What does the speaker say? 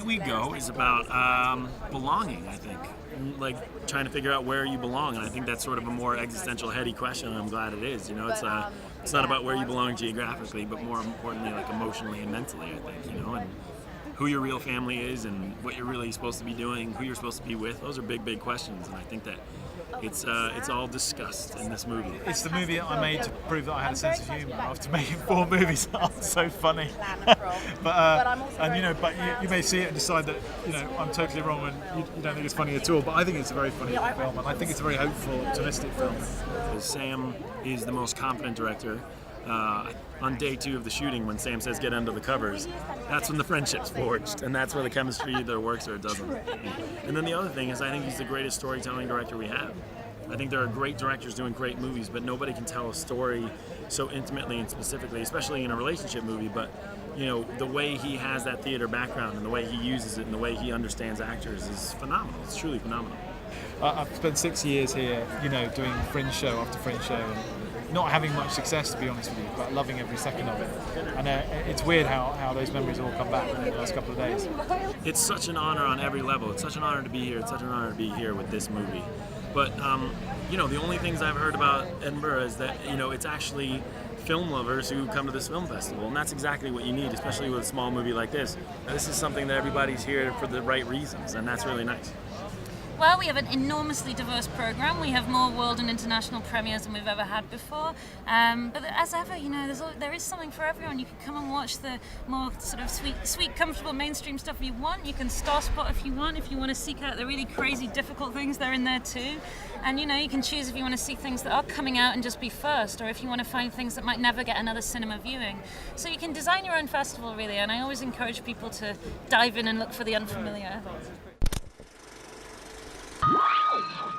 We Go is about belonging, I think. Like trying to figure out where you belong, and I think that's sort of a more existential, heady question, and I'm glad it is. You know, it's not about where you belong geographically, but more importantly, like emotionally and mentally, I think, you know, and who your real family is and what you're really supposed to be doing, who you're supposed to be with. Those are big questions, and I think that it's all discussed in this movie. It's the movie I made to prove that I had a sense of humour after making 4 movies that aren't so funny. but you may see it and decide that I'm totally wrong and you don't think it's funny at all. But I think it's a very funny film, and I think it's a very hopeful, optimistic film. Sam is the most confident director. On day 2 of the shooting, when Sam says get under the covers, that's when the friendship's forged, and that's where the chemistry either works or it doesn't. And then the other thing is, I think he's the greatest storytelling director we have. I think there are great directors doing great movies, but nobody can tell a story so intimately and specifically, especially in a relationship movie. But the way he has that theater background and the way he uses it and the way he understands actors is phenomenal. It's truly phenomenal. I've spent 6 years here, doing fringe show after fringe show, and not having much success, to be honest with you, but loving every second of it. And it's weird how those memories all come back in the last couple of days. It's such an honor on every level. It's such an honor to be here. It's such an honor to be here with this movie. But the only things I've heard about Edinburgh is that it's actually film lovers who come to this film festival, and that's exactly what you need, especially with a small movie like this. This is something that everybody's here for the right reasons, and that's really nice. Well, we have an enormously diverse programme. We have more world and international premieres than we've ever had before. But as ever, there is something for everyone. You can come and watch the more sort of sweet, comfortable mainstream stuff you want. You can star spot if you want. If you want to seek out the really crazy, difficult things, they're in there too. And you can choose if you want to see things that are coming out and just be first, or if you want to find things that might never get another cinema viewing. So you can design your own festival, really. And I always encourage people to dive in and look for the unfamiliar. Wow.